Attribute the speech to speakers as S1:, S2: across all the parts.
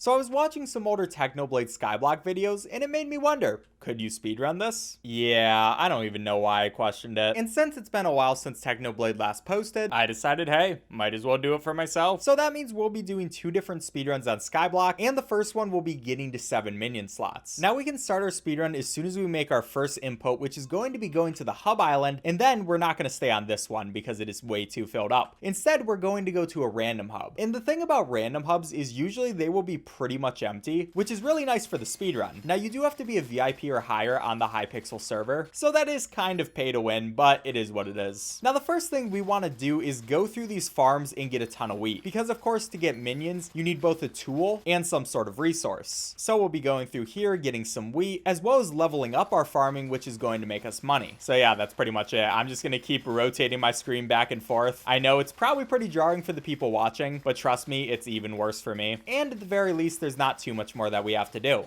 S1: So I was watching some older Technoblade Skyblock videos and it made me wonder, could you speedrun this? Yeah, I don't even know why I questioned it. And since it's been a while since Technoblade last posted, I decided, hey, might as well do it for myself. So that means we'll be doing 2 different speedruns on Skyblock, and the first one will be getting to 7 minion slots. Now we can start our speedrun as soon as we make our first input, which is going to be going to the hub island, and then we're not going to stay on this one because it is way too filled up. Instead, we're going to go to a random hub. And the thing about random hubs is usually they will be pretty much empty, which is really nice for the speedrun. Now you do have to be a VIP or higher on the Hypixel server, so that is kind of pay to win, but it is what it is. Now the first thing we want to do is go through these farms and get a ton of wheat, because of course to get minions you need both a tool and some sort of resource. So we'll be going through here getting some wheat as well as leveling up our farming, which is going to make us money. So yeah, that's pretty much it. I'm just going to keep rotating my screen back and forth. I know it's probably pretty jarring for the people watching, but trust me, it's even worse for me. And at the very least, there's not too much more that we have to do.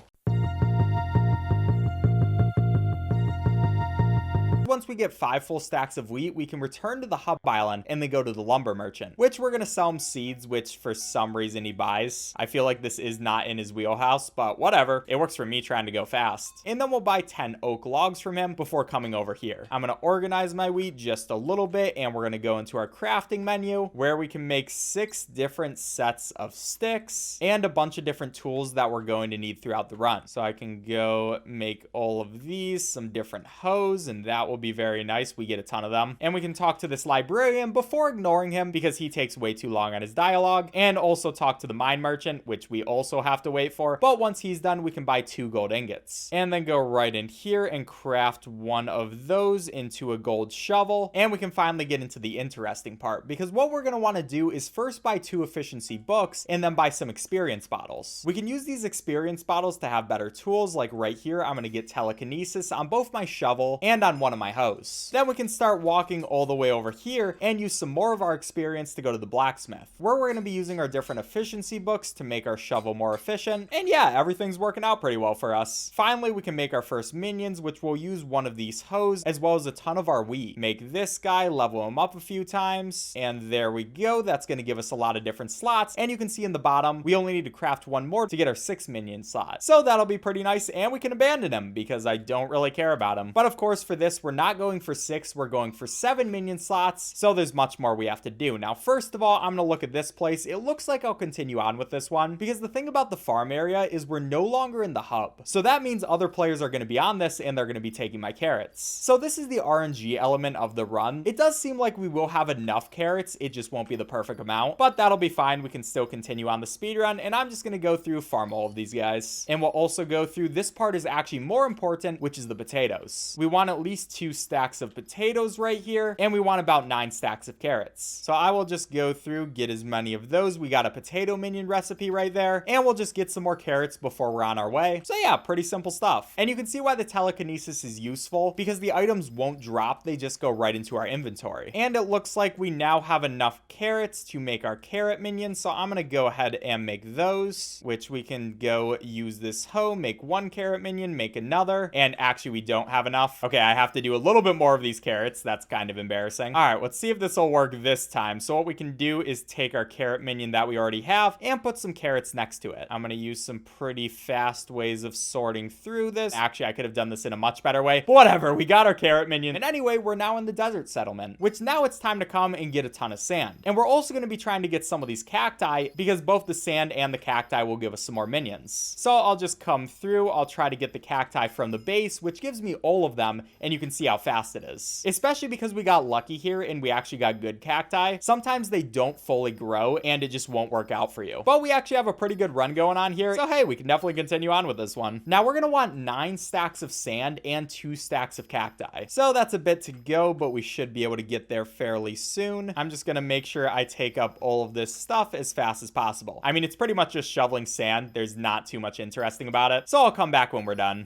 S1: Once we get 5 full stacks of wheat, we can return to the hub island and then go to the lumber merchant, which we're going to sell him seeds, which for some reason he buys. I feel like this is not in his wheelhouse, but whatever. It works for me trying to go fast. And then we'll buy 10 oak logs from him before coming over here. I'm going to organize my wheat just a little bit, and we're going to go into our crafting menu where we can make 6 different sets of sticks and a bunch of different tools that we're going to need throughout the run. So I can go make all of these, some different hoes, and that will be very nice. We get a ton of them, and we can talk to this librarian before ignoring him because he takes way too long on his dialogue, and also talk to the mine merchant, which we also have to wait for. But once he's done, we can buy 2 gold ingots and then go right in here and craft one of those into a gold shovel. And we can finally get into the interesting part, because what we're going to want to do is first buy 2 efficiency books and then buy some experience bottles. We can use these experience bottles to have better tools, like right here I'm going to get telekinesis on both my shovel and on one of my hose. Then we can start walking all the way over here and use some more of our experience to go to the blacksmith, where we're going to be using our different efficiency books to make our shovel more efficient. And yeah, everything's working out pretty well for us. Finally, we can make our first minions, which we'll use one of these hoes as well as a ton of our wheat. Make this guy, level him up a few times, and there we go. That's going to give us a lot of different slots, and you can see in the bottom we only need to craft 1 more to get our 6 minion slot. So that'll be pretty nice, and we can abandon him because I don't really care about him. But of course for this we're not going for 6, we're going for 7 minion slots, so there's much more we have to do. Now first of all, I'm gonna look at this place. It looks like I'll continue on with this one, because the thing about the farm area is we're no longer in the hub, so that means other players are going to be on this and they're going to be taking my carrots. So this is the RNG element of the run. It does seem like we will have enough carrots, it just won't be the perfect amount, but that'll be fine. We can still continue on the speed run, and I'm just going to go through farm all of these guys, and we'll also go through this part is actually more important, which is the potatoes. We want at least 2 stacks of potatoes right here, and we want about 9 stacks of carrots. So I will just go through, get as many of those. We got a potato minion recipe right there, and we'll just get some more carrots before we're on our way. So yeah, pretty simple stuff. And you can see why the telekinesis is useful, because the items won't drop, they just go right into our inventory. And it looks like we now have enough carrots to make our carrot minions, so I'm gonna go ahead and make those, which we can go use this hoe, make 1 carrot minion, make another, and actually we don't have enough. Okay, I have to do a little bit more of these carrots. That's kind of embarrassing. All right, let's see if this will work this time. So what we can do is take our carrot minion that we already have and put some carrots next to it. I'm gonna use some pretty fast ways of sorting through this. Actually, I could have done this in a much better way, but whatever. We got our carrot minion, and anyway, we're now in the desert settlement, which now it's time to come and get a ton of sand. And we're also going to be trying to get some of these cacti, because both the sand and the cacti will give us some more minions. So I'll just come through, I'll try to get the cacti from the base, which gives me all of them, and you can see how fast it is. Especially because we got lucky here and we actually got good cacti. Sometimes they don't fully grow and it just won't work out for you. But we actually have a pretty good run going on here, so hey, we can definitely continue on with this one. Now we're going to want 9 stacks of sand and 2 stacks of cacti. So that's a bit to go, but we should be able to get there fairly soon. I'm just going to make sure I take up all of this stuff as fast as possible. I mean, it's pretty much just shoveling sand. There's not too much interesting about it, so I'll come back when we're done.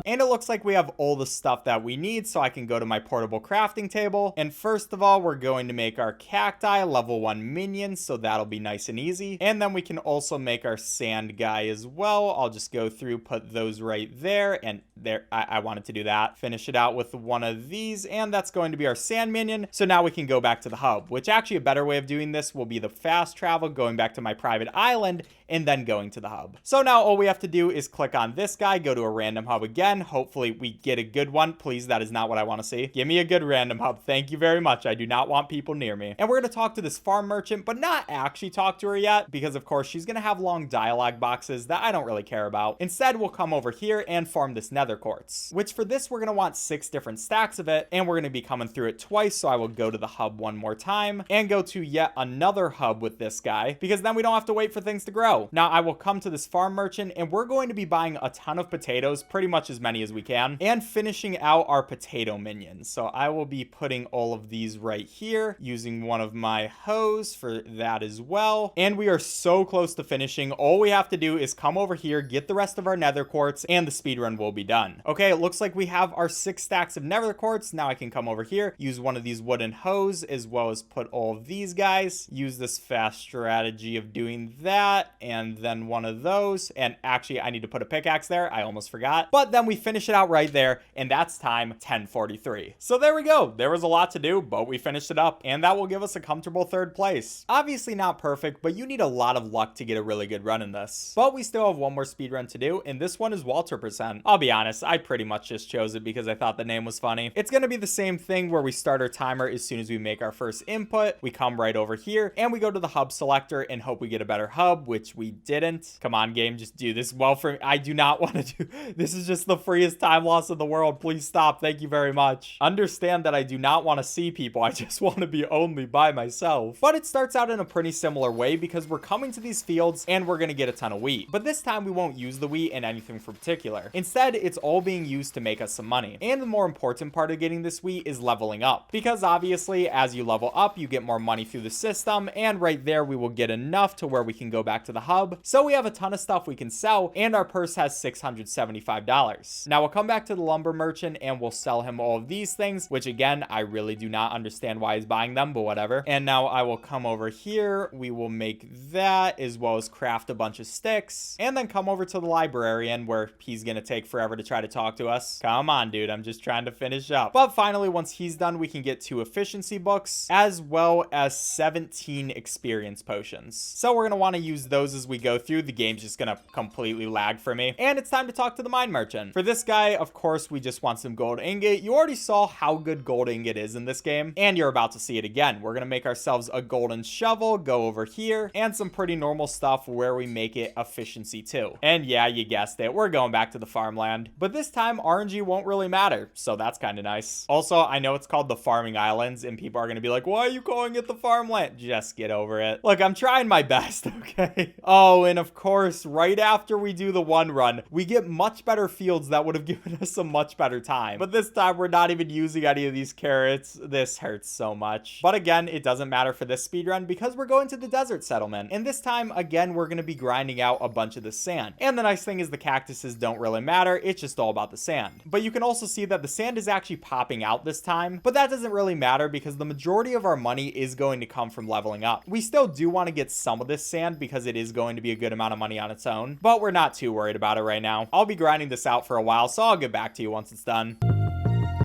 S1: And it looks like we have all the stuff that we need, so I can go to my portable crafting table. And first of all, we're going to make our cacti level 1 minions, so that'll be nice and easy. And then we can also make our sand guy as well. I'll just go through, put those right there, and there, I wanted to do that. Finish it out with one of these, and that's going to be our sand minion. So now we can go back to the hub, which actually a better way of doing this will be the fast travel, going back to my private island and then going to the hub. So now all we have to do is click on this guy, go to a random hub again. Hopefully we get a good one. Please, that is not what I want to see. Give me a good random hub. Thank you very much. I do not want people near me. And we're going to talk to this farm merchant, but not actually talk to her yet, because of course she's going to have long dialogue boxes that I don't really care about. Instead, we'll come over here and farm this nether quartz, which for this, we're going to want 6 different stacks of it, and we're going to be coming through it twice. So I will go to the hub one more time and go to yet another hub with this guy, because then we don't have to wait for things to grow. Now I will come to this farm merchant, and we're going to be buying a ton of potatoes, pretty much as many as we can, and finishing out our potato minions. So I will be putting all of these right here, using one of my hoes for that as well. And we are so close to finishing. All we have to do is come over here, get the rest of our nether quartz, and the speedrun will be done. Okay, it looks like we have our 6 stacks of nether quartz. Now I can come over here, use one of these wooden hoes, as well as put all of these guys, use this fast strategy of doing that, and then one of those. And actually, I need to put a pickaxe there. I almost forgot. But then we finish it out right there, and that's time 10:43. So there we go. There was a lot to do, but we finished it up, and that will give us a comfortable 3rd place. Obviously not perfect, but you need a lot of luck to get a really good run in this. But we still have one more speed run to do, and this one is Walter%. I'll be honest, I pretty much just chose it because I thought the name was funny. It's going to be the same thing where we start our timer as soon as we make our first input. We come right over here, and we go to the hub selector and hope we get a better hub, which we didn't. Come on, game, just do this well for me. I do not want to do this. Is just the freest time loss in the world. Please stop. Thank you very much. Understand that I do not want to see people. I just want to be only by myself. But it starts out in a pretty similar way, because we're coming to these fields and we're going to get a ton of wheat. But this time we won't use the wheat in anything for particular. Instead, it's all being used to make us some money. And the more important part of getting this wheat is leveling up, because obviously as you level up, you get more money through the system. And right there, we will get enough to where we can go back to the hub. So we have a ton of stuff we can sell, and our purse has $675. Now we'll come back to the lumber merchant and we'll sell him all of these things, which again, I really do not understand why he's buying them, but whatever. And now I will come over here. We will make that, as well as craft a bunch of sticks, and then come over to the librarian, where he's gonna take forever to try to talk to us. Come on, dude, I'm just trying to finish up. But finally, once he's done, we can get 2 efficiency books, as well as 17 experience potions. So we're gonna want to use those as we go through. The game's just gonna completely lag for me, and it's time to talk to the mine merchant. For this guy, of course, we just want some gold ingot. You already saw how good gold ingot is in this game, and you're about to see it again. We're gonna make ourselves a golden shovel, go over here, and some pretty normal stuff where we make it efficiency 2. And yeah, you guessed it, we're going back to the farmland. But this time RNG won't really matter, so that's kind of nice. Also, I know it's called the farming islands, and people are gonna be like, why are you calling it the farmland? Just get over it. Look, I'm trying my best, okay? Oh, and of course, right after we do the one run, we get much better fields that would have given us a much better time. But this time, we're not even using any of these carrots. This hurts so much. But again, it doesn't matter for this speedrun, because we're going to the desert settlement. And this time, again, we're going to be grinding out a bunch of the sand. And the nice thing is the cactuses don't really matter. It's just all about the sand. But you can also see that the sand is actually popping out this time. But that doesn't really matter, because the majority of our money is going to come from leveling up. We still do want to get some of this sand, because it is going to be a good amount of money on its own. But we're not too worried about it right now. I'll be grinding this out for a while, so I'll get back to you once it's done.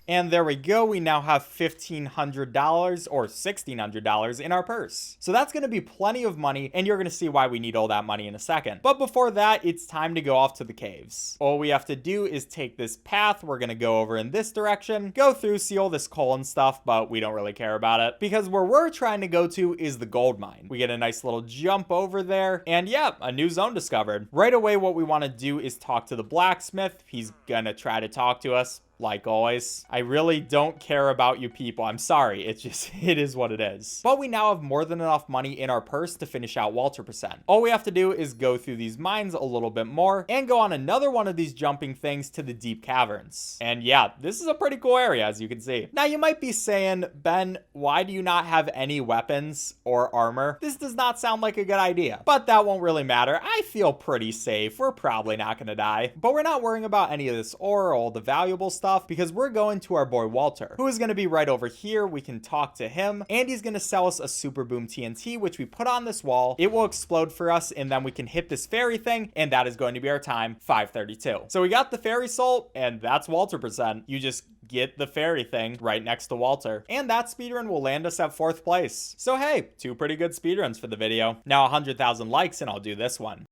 S1: And there we go. We now have $1,500 or $1,600 in our purse. So that's going to be plenty of money, and you're going to see why we need all that money in a second. But before that, it's time to go off to the caves. All we have to do is take this path. We're going to go over in this direction, go through, see all this coal and stuff, but we don't really care about it, because where we're trying to go to is the gold mine. We get a nice little jump over there, and yeah, a new zone discovered. Right away, what we want to do is talk to the blacksmith. He's going to try to talk to us. Like always, I really don't care about you people. I'm sorry. It's just, it is what it is. But we now have more than enough money in our purse to finish out Walter%. All we have to do is go through these mines a little bit more and go on another one of these jumping things to the deep caverns. And yeah, this is a pretty cool area, as you can see. Now you might be saying, Ben, why do you not have any weapons or armor? This does not sound like a good idea, but that won't really matter. I feel pretty safe. We're probably not going to die, but we're not worrying about any of this ore or all the valuable stuff, because we're going to our boy Walter, who is going to be right over here. We can talk to him, and he's going to sell us a super boom TNT, which we put on this wall. It will explode for us, and then we can hit this fairy thing, and that is going to be our time, 5:32. So we got the fairy soul, and that's Walter%. You just get the fairy thing right next to Walter, and that speedrun will land us at 4th place. So hey, 2 pretty good speedruns for the video. Now 100,000 likes and I'll do this one.